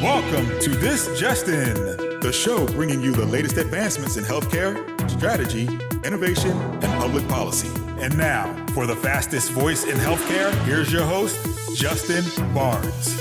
Welcome to This Just In, the show bringing you the latest advancements in healthcare, strategy, innovation, and public policy. And now, for the fastest voice in healthcare, here's your host, Justin Barnes.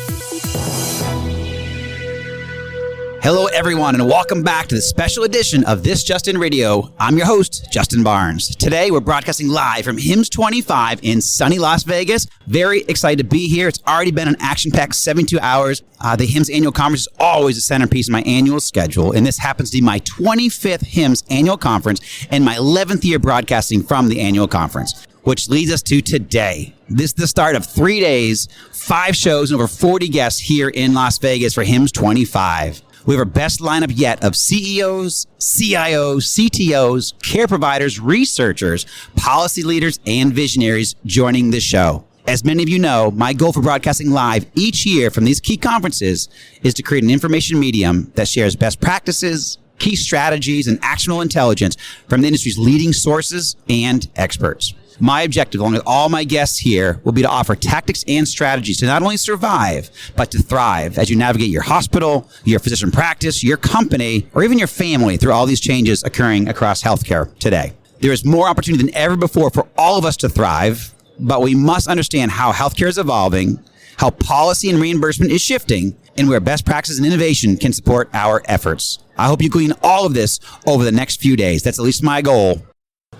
Hello, everyone, and welcome back to the special edition of This Just In Radio. I'm your host, Justin Barnes. Today, we're broadcasting live from HIMSS25 in sunny Las Vegas. Very excited to be here. It's already been an action-packed 72 hours. The HIMSS annual conference is always a centerpiece of my annual schedule, and this happens to be my 25th HIMSS annual conference and my 11th year broadcasting from the annual conference, which leads us to today. This is the start of 3 days, 5 shows, and over 40 guests here in Las Vegas for HIMSS25. We have our best lineup yet of CEOs, CIOs, CTOs, care providers, researchers, policy leaders, and visionaries joining this show. As many of you know, my goal for broadcasting live each year from these key conferences is to create an information medium that shares best practices, key strategies, and actionable intelligence from the industry's leading sources and experts. My objective, along with all my guests here, will be to offer tactics and strategies to not only survive, but to thrive as you navigate your hospital, your physician practice, your company, or even your family through all these changes occurring across healthcare today. There is more opportunity than ever before for all of us to thrive, but we must understand how healthcare is evolving, how policy and reimbursement is shifting, and where best practices and innovation can support our efforts. I hope you glean all of this over the next few days. That's at least my goal.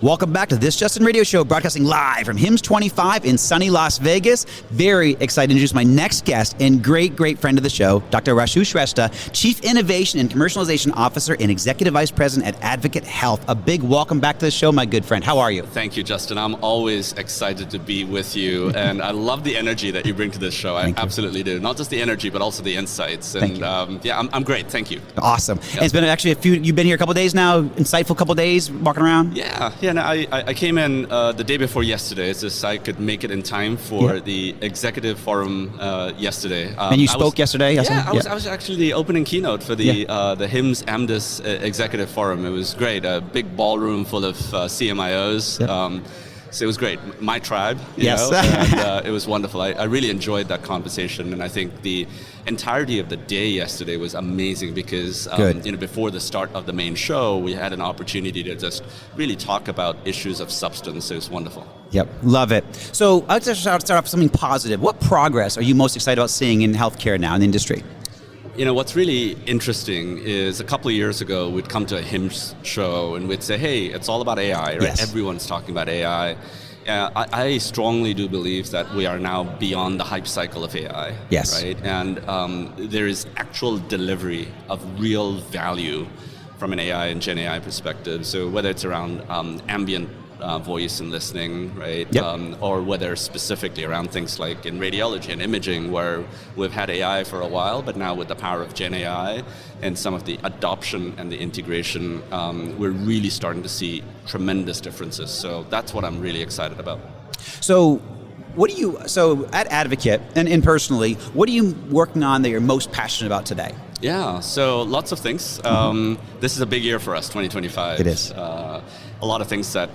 Welcome back to This Just In Radio Show, broadcasting live from HIMSS25 in sunny Las Vegas. Very excited to introduce my next guest and great friend of the show, Dr. Rasu Shrestha, Chief Innovation and Commercialization Officer and Executive Vice President at Advocate Health. A big welcome back to the show, my good friend. How are you? Thank you, Justin. I'm always excited to be with you, and I love the energy that you bring to this show. I absolutely do. Not just the energy, but also the insights. And I'm great. Thank you. Awesome. Yep. And it's been actually you've been here a couple of days now, insightful couple of days, walking around? Yeah, no, I came in the day before yesterday, so I could make it in time for the executive forum yesterday. And you spoke yesterday? I was actually the opening keynote for the HIMSS executive forum. It was great. A big ballroom full of CMIOs. Yep. So it was great. My tribe, you know, and it was wonderful. I really enjoyed that conversation, and I think the entirety of the day yesterday was amazing because before the start of the main show, we had an opportunity to just really talk about issues of substance. So it was wonderful. Yep, love it. So I'd like to start off with something positive. What progress are you most excited about seeing in healthcare now in the industry? You know, what's really interesting is a couple of years ago, we'd come to a HIMSS show and we'd say, hey, it's all about AI, right? Yes. Everyone's talking about AI. I strongly do believe that we are now beyond the hype cycle of AI, right? And there is actual delivery of real value from an AI and Gen AI perspective. So whether it's around ambient voice and listening, right? Yep. Or whether specifically around things like in radiology and imaging, where we've had AI for a while, but now with the power of Gen AI and some of the adoption and the integration, we're really starting to see tremendous differences. So that's what I'm really excited about. So at Advocate and personally, what are you working on that you're most passionate about today? Yeah, so lots of things. This is a big year for us, 2025. It is. A lot of things that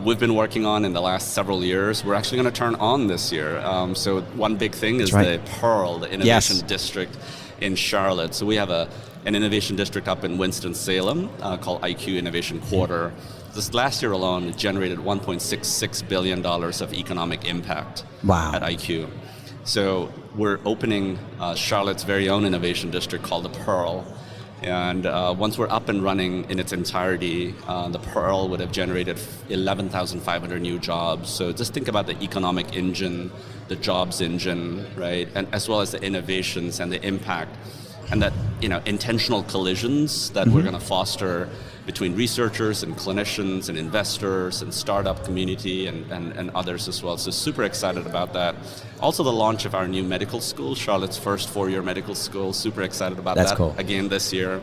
we've been working on in the last several years, we're actually going to turn on this year. So one big thing is the Pearl, the Innovation District in Charlotte. So we have an innovation district up in Winston-Salem called IQ Innovation Quarter. This last year alone, it generated $1.66 billion of economic impact at IQ. So we're opening Charlotte's very own innovation district called the Pearl. And once we're up and running in its entirety, the Pearl would have generated 11,500 new jobs. So just think about the economic engine, the jobs engine, right? And as well as the innovations and the impact and that, intentional collisions that we're going to foster between researchers and clinicians and investors and startup community and others as well. So super excited about that. Also the launch of our new medical school, Charlotte's first 4-year medical school. Super excited about that again this year.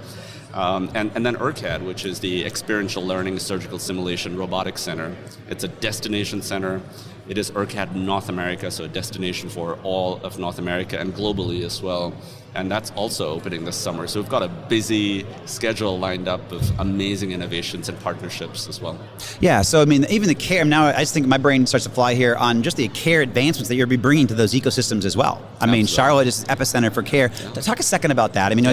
And then ERCAD, which is the Experiential Learning Surgical Simulation Robotics Center. It's a destination center It is ERCAT North America, so a destination for all of North America and globally as well. And that's also opening this summer. So we've got a busy schedule lined up of amazing innovations and partnerships as well. Yeah, so I mean, even the care, now I just think my brain starts to fly here on just the care advancements that you're be bringing to those ecosystems as well. I mean, Charlotte is epicenter for care. Yeah. Talk a second about that. I mean,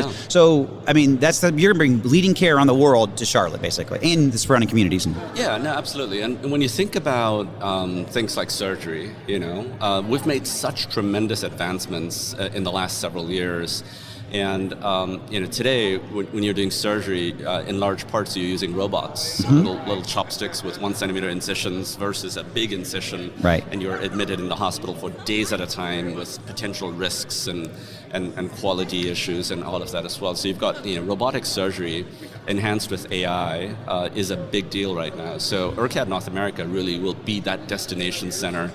you're bringing leading care around the world to Charlotte, basically, and the surrounding communities. Yeah, no, absolutely. And when you think about things like surgery, we've made such tremendous advancements in the last several years. And today, when you're doing surgery, in large parts you're using robots, little chopsticks with 1 centimeter incisions versus a big incision, right? And you're admitted in the hospital for days at a time with potential risks and quality issues and all of that as well. So you've got robotic surgery enhanced with AI is a big deal right now. So ERCAT North America really will be that destination center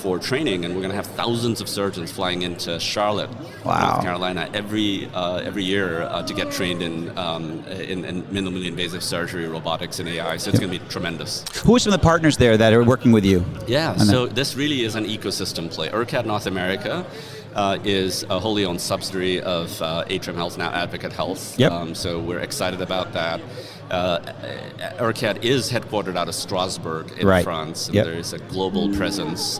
for training, and we're going to have thousands of surgeons flying into Charlotte, North Carolina, every year to get trained in minimally invasive surgery, robotics, and AI. So it's going to be tremendous. Who are some of the partners there that are working with you? Yeah, so this really is an ecosystem play. ERCAT North America is a wholly owned subsidiary of Atrium Health, now Advocate Health. Yep. So we're excited about that. ERCAT is headquartered out of Strasbourg in France, and there is a global presence.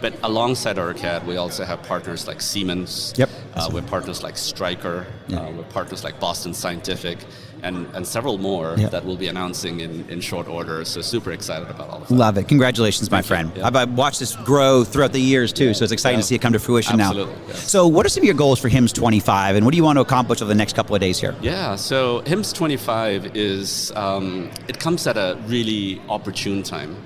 But alongside ERCAT, we also have partners like Siemens, we have partners like Stryker, we have partners like Boston Scientific, and several more that we'll be announcing in short order. So super excited about all of that. Love it. Congratulations, my friend. Yeah. I've watched this grow throughout the years too, so it's exciting to see it come to fruition now. Yeah. So what are some of your goals for HIMSS25, and what do you want to accomplish over the next couple of days here? Yeah, so HIMSS25 is, it comes at a really opportune time.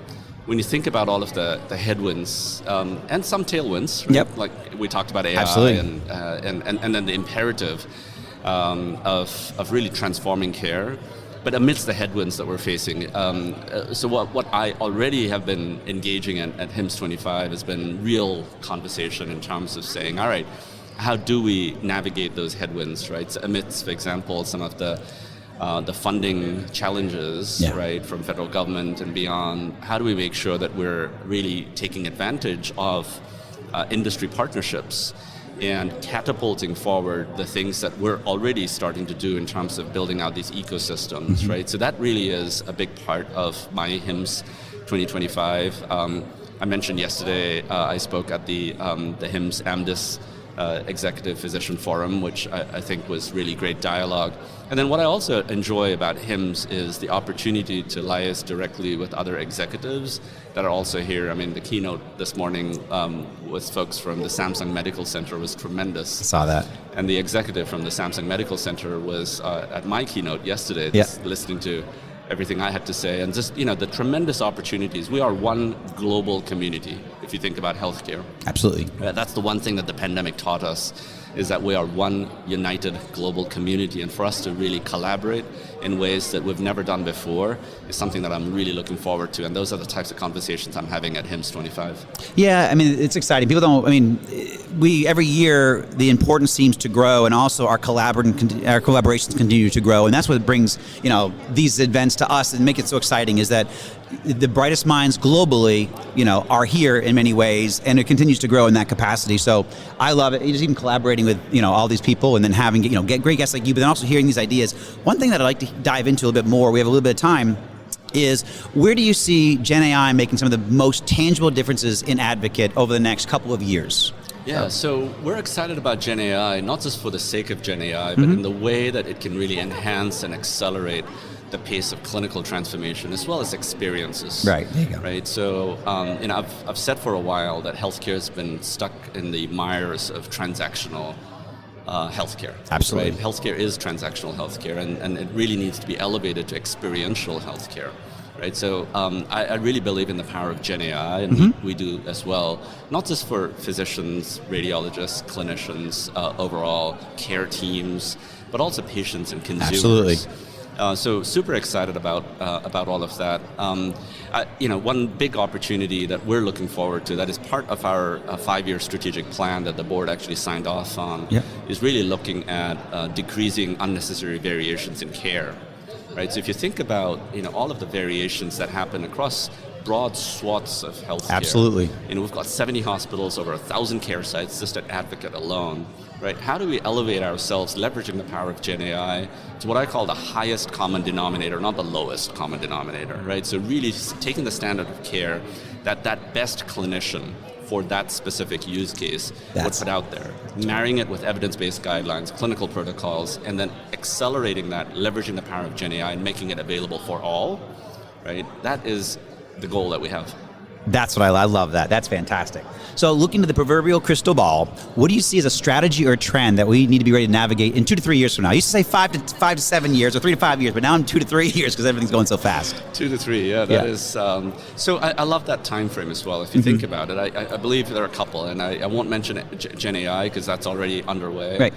When you think about all of the headwinds and some tailwinds, right? Like we talked about AI and then the imperative of really transforming care, but amidst the headwinds that we're facing. So what I already have been engaging at HIMSS25 has been real conversation in terms of saying, all right, how do we navigate those headwinds, right? So amidst, for example, some of the funding challenges, right, from federal government and beyond, how do we make sure that we're really taking advantage of industry partnerships and catapulting forward the things that we're already starting to do in terms of building out these ecosystems, right? So that really is a big part of my HIMSS 2025. I mentioned yesterday, I spoke at the HIMSS Executive Physician Forum, which I think was really great dialogue. And then what I also enjoy about HIMSS is the opportunity to liaise directly with other executives that are also here. I mean, the keynote this morning with folks from the Samsung Medical Center was tremendous. I saw that. And the executive from the Samsung Medical Center was at my keynote yesterday, listening to everything I had to say, and just the tremendous opportunities. We are one global community, if you think about healthcare. Absolutely. That's the one thing that the pandemic taught us, is that we are one united global community, and for us to really collaborate in ways that we've never done before is something that I'm really looking forward to, and those are the types of conversations I'm having at HIMSS25. Yeah, I mean, it's exciting. People don't, every year the importance seems to grow, and also our collaborations continue to grow, and that's what brings, these events to us and make it so exciting, is that the brightest minds globally, are here in many ways, and it continues to grow in that capacity. So I love it. Just even collaborating with, all these people, and then having, get great guests like you, but then also hearing these ideas. One thing that I'd like to dive into a little bit more, we have a little bit of time, is where do you see Gen AI making some of the most tangible differences in Advocate over the next couple of years? Yeah, so we're excited about Gen AI, not just for the sake of Gen AI, but in the way that it can really enhance and accelerate the pace of clinical transformation as well as experiences. Right, there you go. Right, so I've said for a while that healthcare has been stuck in the mires of transactional healthcare. Absolutely. Right? Healthcare is transactional healthcare, and it really needs to be elevated to experiential healthcare. Right, so I really believe in the power of Gen AI, and we do as well, not just for physicians, radiologists, clinicians, overall care teams, but also patients and consumers. Absolutely. So super excited about all of that. One big opportunity that we're looking forward to, that is part of our 5-year strategic plan that the board actually signed off on, is really looking at decreasing unnecessary variations in care. Right, so if you think about all of the variations that happen across broad swaths of healthcare. Absolutely. We've got 70 hospitals, over 1,000 care sites just at Advocate alone. Right? How do we elevate ourselves, leveraging the power of Gen AI to what I call the highest common denominator, not the lowest common denominator, right? So really taking the standard of care that best clinician for that specific use case would put out there, marrying it with evidence-based guidelines, clinical protocols, and then accelerating that, leveraging the power of Gen AI and making it available for all, right? That is the goal that we have. That's what I love that. That's fantastic. So looking to the proverbial crystal ball, what do you see as a strategy or a trend that we need to be ready to navigate in 2 to 3 years from now? I used to say 5 to 7 years or 3 to 5 years, but now I'm 2 to 3 years because everything's going so fast. 2 to 3, that is. So I love that time frame as well. If you think about it, I believe there are a couple, and I won't mention Gen AI because that's already underway. Right.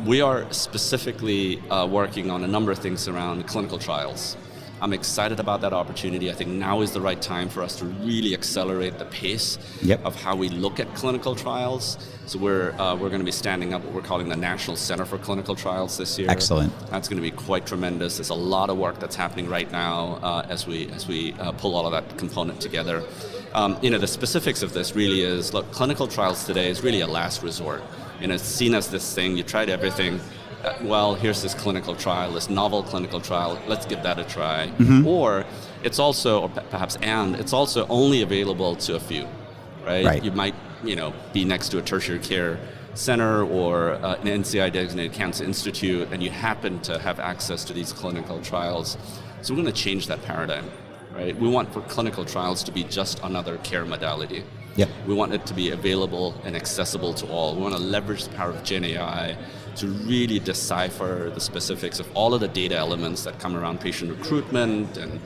We are specifically working on a number of things around clinical trials. I'm excited about that opportunity. I think now is the right time for us to really accelerate the pace of how we look at clinical trials. So we're going to be standing up what we're calling the National Center for Clinical Trials this year. Excellent. That's going to be quite tremendous. There's a lot of work that's happening right now as we pull all of that component together. The specifics of this really is, look, clinical trials today is really a last resort. It's seen as this thing, you tried everything. Well, here's this clinical trial, this novel clinical trial, let's give that a try. Or it's also, or perhaps it's also only available to a few, right? You might, be next to a tertiary care center or an NCI designated cancer institute, and you happen to have access to these clinical trials. So we're going to change that paradigm, right? We want for clinical trials to be just another care modality. We want it to be available and accessible to all. We want to leverage the power of Gen AI to really decipher the specifics of all of the data elements that come around patient recruitment and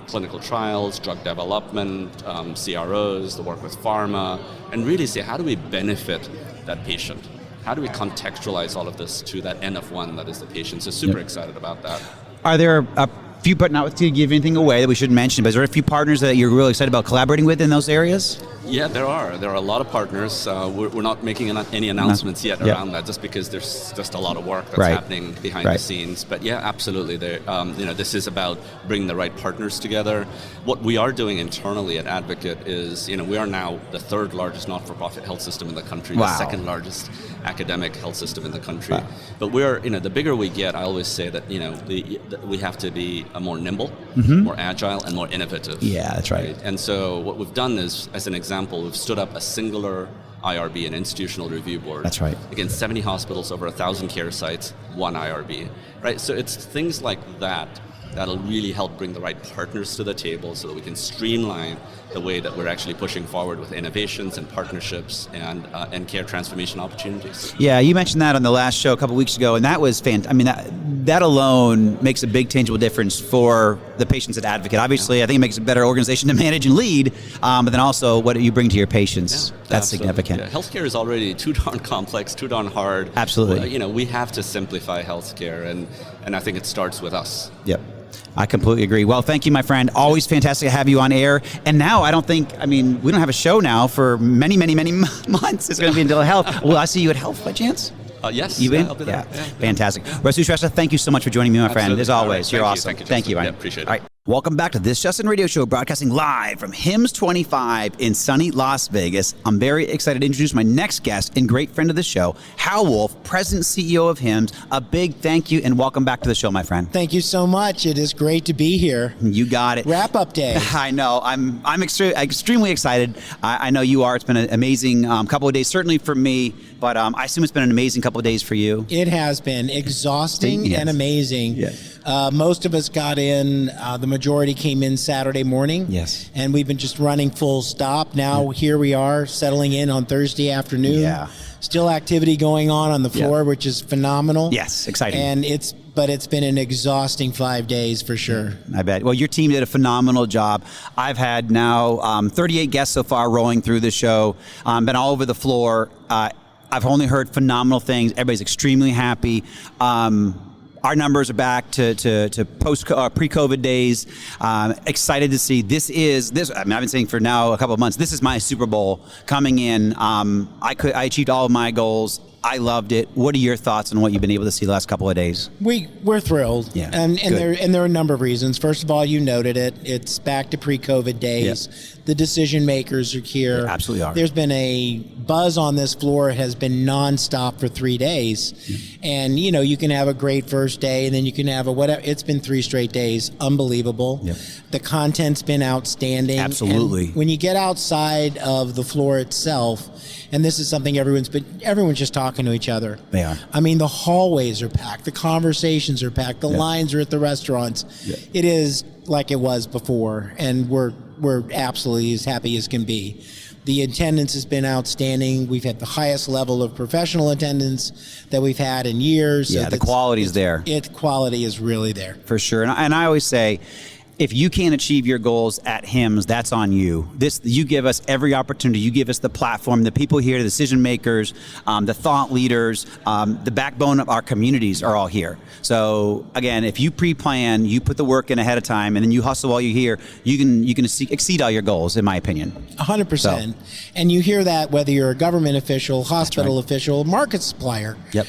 clinical trials, drug development, CROs, the work with pharma, and really say, how do we benefit that patient? How do we contextualize all of this to that N of one that is the patient? So super excited about that. Are there a few, but not to give anything away that we should mention, but is there a few partners that you're really excited about collaborating with in those areas? Yeah, there are a lot of partners. We're not making any announcements yet around that, just because there's just a lot of work that's happening behind the scenes. But yeah, absolutely. This is about bringing the right partners together. What we are doing internally at Advocate is, we are now the 3rd largest not-for-profit health system in the country, the 2nd largest academic health system in the country. But we're, the bigger we get, I always say that, we have to be more nimble, more agile, and more innovative. Yeah, that's right. And so what we've done is, as an example, we've stood up a singular IRB, an institutional review board. That's right. Again, 70 hospitals, over 1,000 care sites, 1 IRB. Right. So it's things like that that'll really help bring the right partners to the table so that we can streamline the way that we're actually pushing forward with innovations and partnerships and care transformation opportunities. Yeah, you mentioned that on the last show a couple weeks ago, and that was fantastic. I mean, that alone makes a big tangible difference for the patients at Advocate. Obviously, I think it makes a better organization to manage and lead, but then also what you bring to your patients. That's significant. Yeah. Healthcare is already too darn complex, too darn hard. Absolutely. We have to simplify healthcare, and I think it starts with us. Yep. I completely agree. Well, thank you, my friend. Always fantastic to have you on air. And now we don't have a show now for many, many, many months. It's going to be until Health. Will I see you at Health by chance? Yes. You in? I'll be there. Yeah. Fantastic. Rasu Shrestha, thank you so much for joining me, my friend. As always, you're awesome. Thank you, Ryan. Appreciate it. All right. Welcome back to This Justin Radio Show, broadcasting live from HIMSS25 in sunny Las Vegas. I'm very excited to introduce my next guest and great friend of the show, Hal Wolf, President CEO of HIMSS. A big thank you and welcome back to the show, my friend. Thank you so much. It is great to be here. You got it. Wrap-up day. I know. I'm extremely excited. I know you are. It's been an amazing couple of days, certainly for me, but I assume it's been an amazing couple of days for you. It has been exhausting and amazing. Yes. Most of us got in, the majority came in Saturday morning. Yes. And we've been just running full stop. Now here we are settling in on Thursday afternoon. Yeah. Still activity going on the floor, which is phenomenal. Yes, exciting. And it's been an exhausting 5 days for sure. I bet. Well, your team did a phenomenal job. I've had now 38 guests so far rolling through the show, been all over the floor. I've only heard phenomenal things. Everybody's extremely happy. Our numbers are back to pre-COVID days. Excited to see this. I mean, I've been saying for now a couple of months, this is my Super Bowl coming in. I achieved all of my goals. I loved it. What are your thoughts on what you've been able to see the last couple of days? We're thrilled, Yeah, and good. there are a number of reasons. First of all, you noted it. It's back to pre-COVID days. Yep. The decision makers are here. They absolutely are. There's been a buzz on this floor. It has been nonstop for 3 days, and you can have a great first day, and then you can have a whatever. It's been 3 straight days. Unbelievable. Yep. The content's been outstanding. Absolutely. And when you get outside of the floor itself, and this is something everyone's just talking to each other. They are. I mean, the hallways are packed, the conversations are packed, the lines are at the restaurants. Yeah. It is like it was before, and we're absolutely as happy as can be. The attendance has been outstanding. We've had the highest level of professional attendance that we've had in years. Yeah, the quality's there. Quality is really there. For sure. And I always say, if you can't achieve your goals at HIMSS, that's on you. You give us every opportunity. You give us the platform, the people here, the decision makers, the thought leaders, the backbone of our communities are all here. So again, if you pre-plan, you put the work in ahead of time, and then you hustle while you're here, you can exceed all your goals, in my opinion. 100%. And you hear that whether you're a government official, hospital official, market supplier. Yep.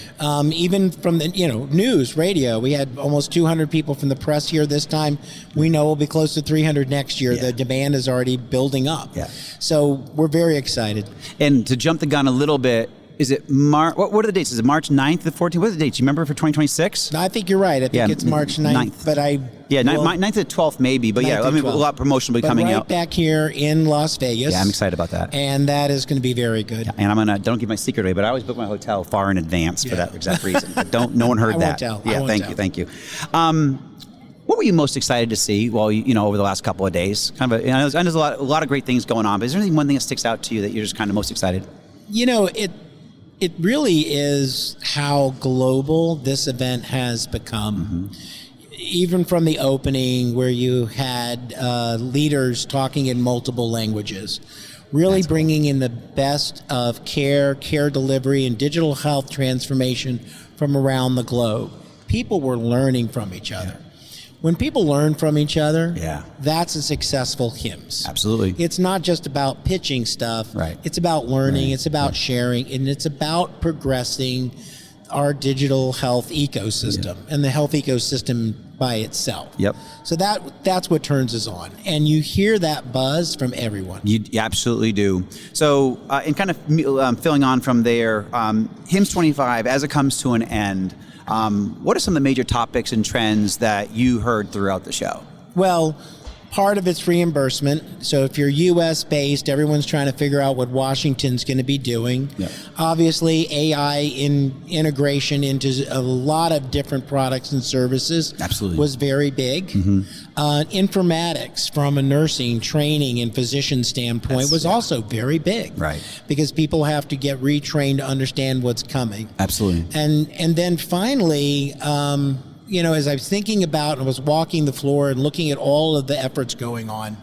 Even from the news, radio. We had almost 200 people from the press here this time. We know we'll be close to 300 next year. Yeah. The demand is already building up. Yeah. So we're very excited. And to jump the gun a little bit, is it what are the dates? Is it March 9th to 14th? What are the dates? You remember for 2026? I think you're right. I think it's March 9th. But 9th to 12th maybe. But yeah, 9th a lot of promotion will be coming out. back here in Las Vegas. Yeah, I'm excited about that. And that is going to be very good. Yeah, and don't give my secret away, but I always book my hotel far in advance for that exact reason. But no one heard I that. won't tell. Yeah, thank you. What were you most excited to see over the last couple of days? There's a lot of great things going on, but is there one thing that sticks out to you that you're just kind of most excited? It really is how global this event has become. Mm-hmm. Even from the opening, where you had leaders talking in multiple languages, really bringing in the best of care delivery, and digital health transformation from around the globe. People were learning from each other. Yeah. When people learn from each other, that's a successful HIMSS. Absolutely. It's not just about pitching stuff. Right. It's about learning. Right. It's about sharing, and it's about progressing our digital health ecosystem and the health ecosystem by itself. Yep. So that's what turns us on, and you hear that buzz from everyone. You absolutely do. So, in kind of filling on from there, HIMSS25, as it comes to an end, what are some of the major topics and trends that you heard throughout the show? Well, part of it's reimbursement. So if you're U.S. based, everyone's trying to figure out what Washington's going to be doing. Yep. Obviously, AI integration into a lot of different products and services was very big. Mm-hmm. Informatics from a nursing, training, and physician standpoint was also very big. Right. Because people have to get retrained to understand what's coming. Absolutely. And then finally, as I was thinking about and was walking the floor and looking at all of the efforts going on,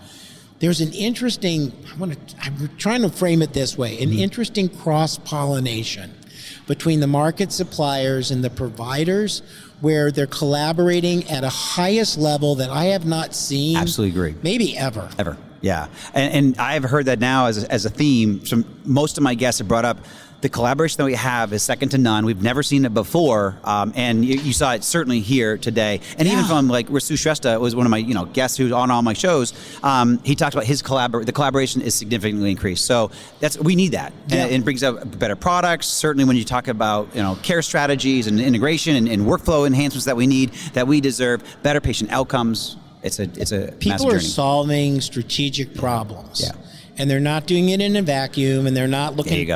there's an interesting, I'm trying to frame it this way, an interesting cross-pollination between the market suppliers and the providers, where they're collaborating at a highest level that I have not seen. Absolutely agree. Maybe ever. Ever, yeah. And I've heard that now as a theme. Most of my guests have brought up the collaboration that we have is second to none. We've never seen it before, and you saw it certainly here today. And even from Rasu Shrestha was one of my guests who's on all my shows. He talked about the collaboration is significantly increased. So we need that, and it brings up better products. Certainly, when you talk about care strategies and integration and workflow enhancements that we need, that we deserve, better patient outcomes. It's a people are solving strategic problems. Yeah. And they're not doing it in a vacuum, and they're not looking,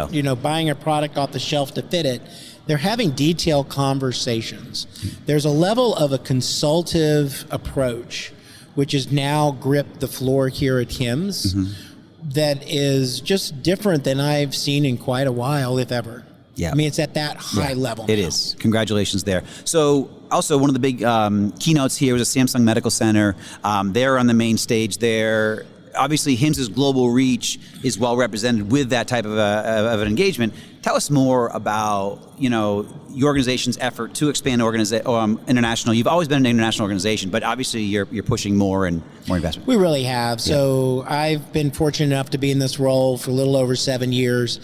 buying a product off the shelf to fit it. They're having detailed conversations. There's a level of a consultative approach, which has now gripped the floor here at HIMSS, that is just different than I've seen in quite a while, if ever. Yeah. I mean, it's at that high level now. It is. Congratulations there. So also one of the big keynotes here was a Samsung Medical Center. They're on the main stage there. Obviously, HIMSS's global reach is well represented with that type of an engagement. Tell us more about your organization's effort to expand international. You've always been an international organization, but obviously you're pushing more and more investment. We really have. So I've been fortunate enough to be in this role for a little over 7 years.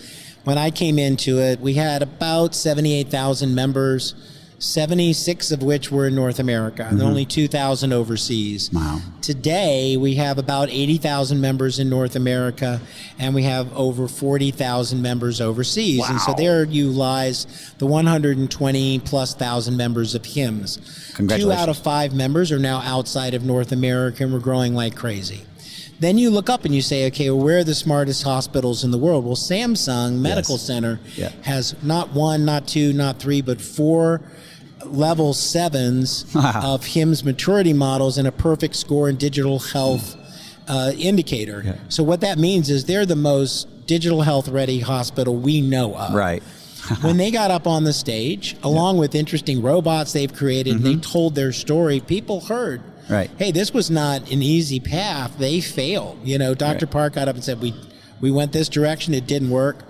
When I came into it, we had about 78,000 members, 76 of which were in North America, and only 2,000 overseas. Wow. Today, we have about 80,000 members in North America, and we have over 40,000 members overseas. Wow. And so there you lies the 120 plus thousand members of HIMSS. Congratulations. 2 out of 5 members are now outside of North America, and we're growing like crazy. Then you look up and you say, okay, well, where are the smartest hospitals in the world? Well, Samsung Medical Center has not 1, not 2, not 3, but 4 level 7s of HIMSS maturity models and a perfect score in digital health indicator. Yeah. So what that means is they're the most digital health ready hospital we know of. Right. When they got up on the stage, along with interesting robots they've created, and they told their story, people heard. Right. Hey, this was not an easy path. They failed. You know, Dr. Park got up and said, we went this direction. It didn't work.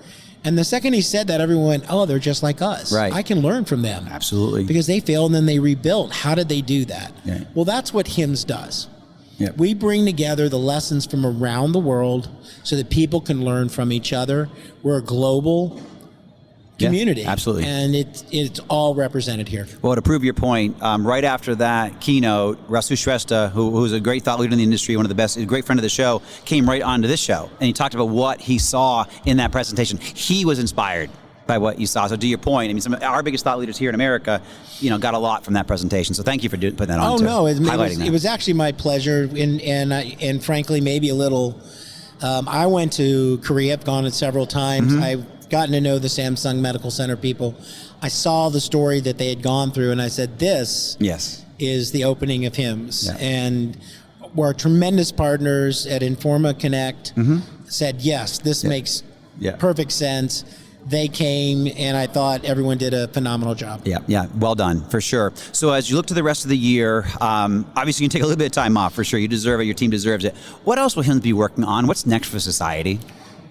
And the second he said that, everyone went, oh, they're just like us. Right. I can learn from them. Absolutely. Because they failed and then they rebuilt. How did they do that? Yeah. Well, that's what HIMSS does. Yep. We bring together the lessons from around the world so that people can learn from each other. We're a global community. Yeah, absolutely. And it's all represented here. Well, to prove your point, right after that keynote, Rasu Shrestha, who's a great thought leader in the industry, one of the best, a great friend of the show, came right onto this show. And he talked about what he saw in that presentation. He was inspired by what you saw. So to your point, I mean, some of our biggest thought leaders here in America, got a lot from that presentation. So thank you for putting that on. Oh, no, it was actually my pleasure. And frankly, maybe a little, I went to Korea, I've gone it several times. I've gotten to know the Samsung Medical Center people. I saw the story that they had gone through, and I said, this is the opening of HIMSS. Yeah. And we're tremendous partners at Informa Connect said, yes, this makes perfect sense. They came, and I thought everyone did a phenomenal job. Yeah, well done, for sure. So as you look to the rest of the year, obviously you can take a little bit of time off, for sure. You deserve it, your team deserves it. What else will HIMSS be working on? What's next for society?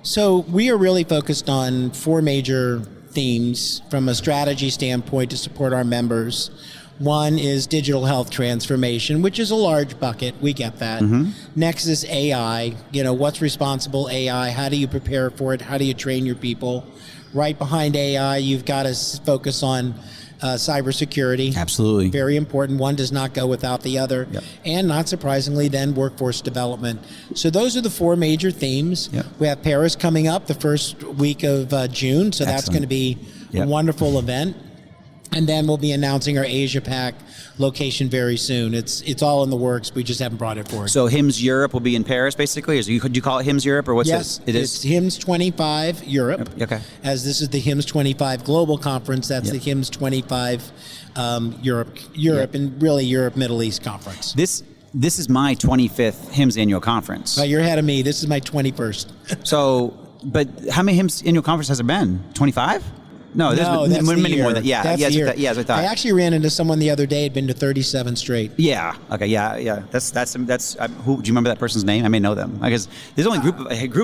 So we are really focused on 4 major themes from a strategy standpoint to support our members. One is digital health transformation, which is a large bucket. We get that. Next is AI. What's responsible AI? How do you prepare for it? How do you train your people? Right behind AI, you've got to focus on cybersecurity. Absolutely. Very important. One does not go without the other. Yep. And not surprisingly, then workforce development. So those are the 4 major themes. Yep. We have Paris coming up the first week of June. So that's going to be a wonderful event. And then we'll be announcing our Asia Pac location very soon. It's all in the works. We just haven't brought it forward. So HIMSS Europe will be in Paris, basically? Could you call it HIMSS Europe, or what's yes, it? It's HIMSS25 Europe. Okay. As this is the HIMSS25 Global Conference, that's the HIMSS25 Europe, and really Europe Middle East Conference. This is my 25th HIMSS annual conference. You're ahead of me. This is my 21st. So, but how many HIMSS annual conferences has it been? 25? No, there's been many more than that. That's the year. As I thought. I actually ran into someone the other day had been to 37 straight. Yeah. Okay. Yeah. That's. Who do you remember that person's name? I may know them. Because there's only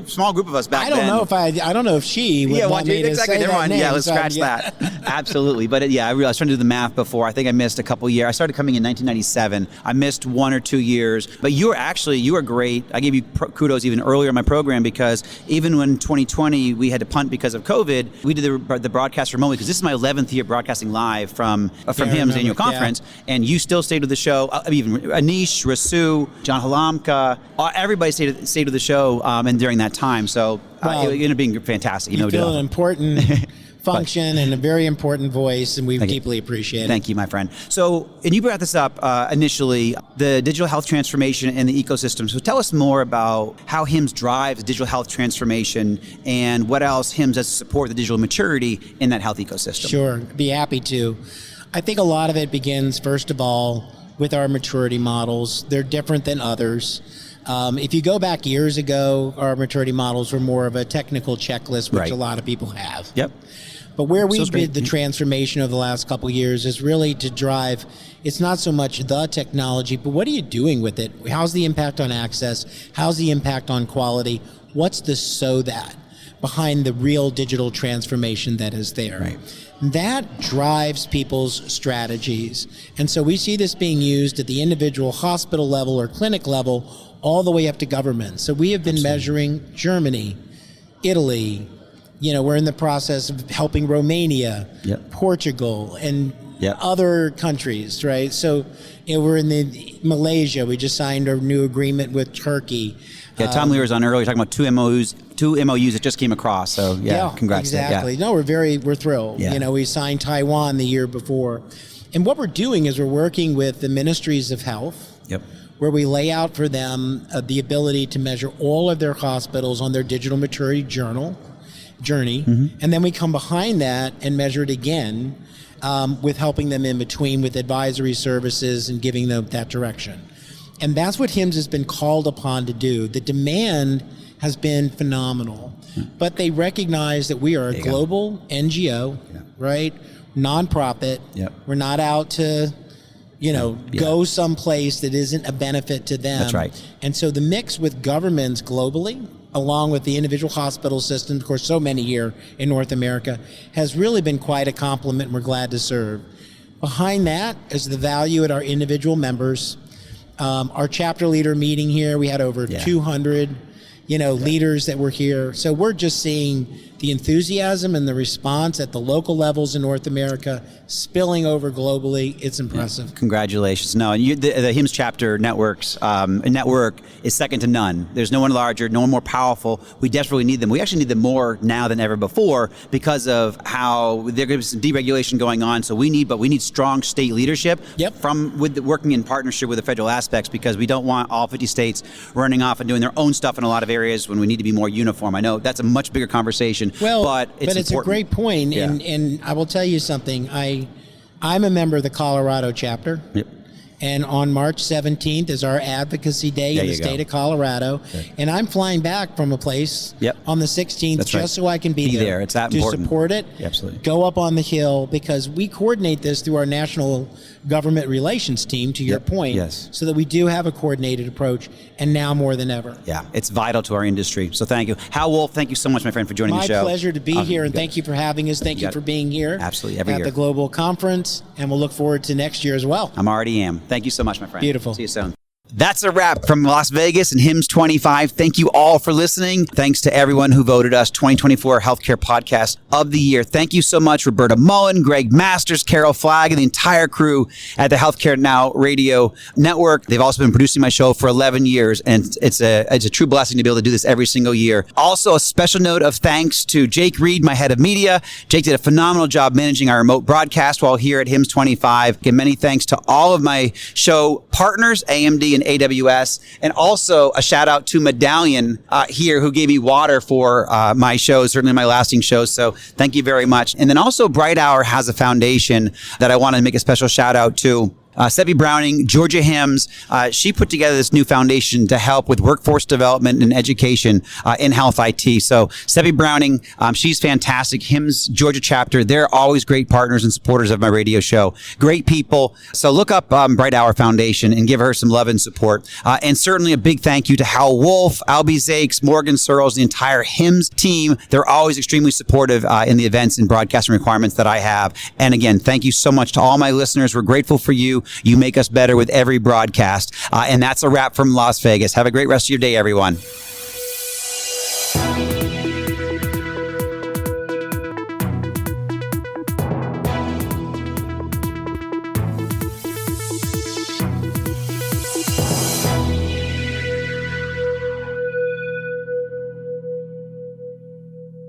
small group of us back then. I don't know if she would want me to say never that mind. name. Yeah, let's scratch that. Absolutely. But I realized I was trying to do the math before. I think I missed a couple years. I started coming in 1997. I missed 1 or 2 years. But you were great. I gave you kudos even earlier in my program, because even when 2020 we had to punt because of COVID, we did the broadcast remotely, because this is my 11th year broadcasting live from HIMSS annual conference, and you still stayed with the show. Even Anish, Rasu, John Halamka, everybody stayed with the show, and during that time. So it ended up being fantastic. You feel an important function and a very important voice, and we deeply appreciate it. Thank you, my friend. So, and you brought this up initially, the digital health transformation and the ecosystem. So tell us more about how HIMSS drives digital health transformation, and what else HIMSS does to support the digital maturity in that health ecosystem. Sure, be happy to. I think a lot of it begins, first of all, with our maturity models. They're different than others. If you go back years ago, our maturity models were more of a technical checklist, which a lot of people have. Yep. But where we did the transformation over the last couple of years is really to drive, it's not so much the technology, but what are you doing with it? How's the impact on access? How's the impact on quality? What's the so that behind the real digital transformation that is there? Right. That drives people's strategies. And so we see this being used at the individual hospital level or clinic level all the way up to government. So we have been measuring Germany, Italy, we're in the process of helping Romania, Portugal, and other countries, right? So we're in Malaysia. We just signed a new agreement with Turkey. Yeah, Tom Lear was on earlier talking about two MOUs that just came across. So congrats. Exactly. No, we're thrilled. Yeah. We signed Taiwan the year before. And what we're doing is we're working with the ministries of health, where we lay out for them the ability to measure all of their hospitals on their digital maturity journey. And then we come behind that and measure it again with helping them in between with advisory services and giving them that direction. And that's what HIMSS has been called upon to do. The demand has been phenomenal, but they recognize that we are a global NGO, right? Nonprofit. We're not out to, go someplace that isn't a benefit to them. That's right. And so the mix with governments globally, along with the individual hospital systems, of course, so many here in North America, has really been quite a compliment, and we're glad to serve. Behind that is the value at our individual members. Our chapter leader meeting here, we had over 200, leaders that were here. So we're just seeing the enthusiasm and the response at the local levels in North America spilling over globally. It's impressive. Congratulations. No, and the HIMSS chapter network is second to none. There's no one larger, no one more powerful. We desperately need them. We actually need them more now than ever before because of how there's going to be some deregulation going on. So we need strong state leadership working in partnership with the federal aspects, because we don't want all 50 states running off and doing their own stuff in a lot of areas when we need to be more uniform. I know that's a much bigger conversation. Well, but it's a great point, and I will tell you something. I'm a member of the Colorado chapter, and on March 17th is our advocacy day in the state of Colorado, and I'm flying back from a place on the 16th so I can be there. It's that to important. Support it. Absolutely. Go up on the Hill, because we coordinate this through our national government relations team, to your point, so that we do have a coordinated approach, and now more than ever. Yeah, it's vital to our industry. So thank you. Hal Wolf, thank you so much, my friend, for joining the show. My pleasure to be here, and thank you for having us. Thank you for being here. Absolutely, every year. At the Global Conference, and we'll look forward to next year as well. I'm already am. Thank you so much, my friend. Beautiful. See you soon. That's a wrap from Las Vegas and HIMSS25. Thank you all for listening. Thanks to everyone who voted us 2024 Healthcare Podcast of the Year. Thank you so much, Roberta Mullen, Greg Masters, Carol Flagg, and the entire crew at the Healthcare Now Radio Network. They've also been producing my show for 11 years, and it's a true blessing to be able to do this every single year. Also, a special note of thanks to Jake Reed, my head of media. Jake did a phenomenal job managing our remote broadcast while here at HIMSS25. Again, many thanks to all of my show partners, AMD and AWS, and also a shout out to Medallion here, who gave me water for my shows, certainly my lasting shows. So thank you very much. And then also Bright Hour has a foundation that I want to make a special shout out to. Seppi Browning, Georgia HIMSS, she put together this new foundation to help with workforce development and education in health IT. So Seppi Browning, she's fantastic. HIMSS Georgia chapter, they're always great partners and supporters of my radio show. Great people. So look up Bright Hour Foundation and give her some love and support. And certainly a big thank you to Hal Wolf, Albie Zakes, Morgan Searles, the entire HIMSS team. They're always extremely supportive in the events and broadcasting requirements that I have. And again, thank you so much to all my listeners. We're grateful for you. You make us better with every broadcast. And that's a wrap from Las Vegas. Have a great rest of your day, everyone.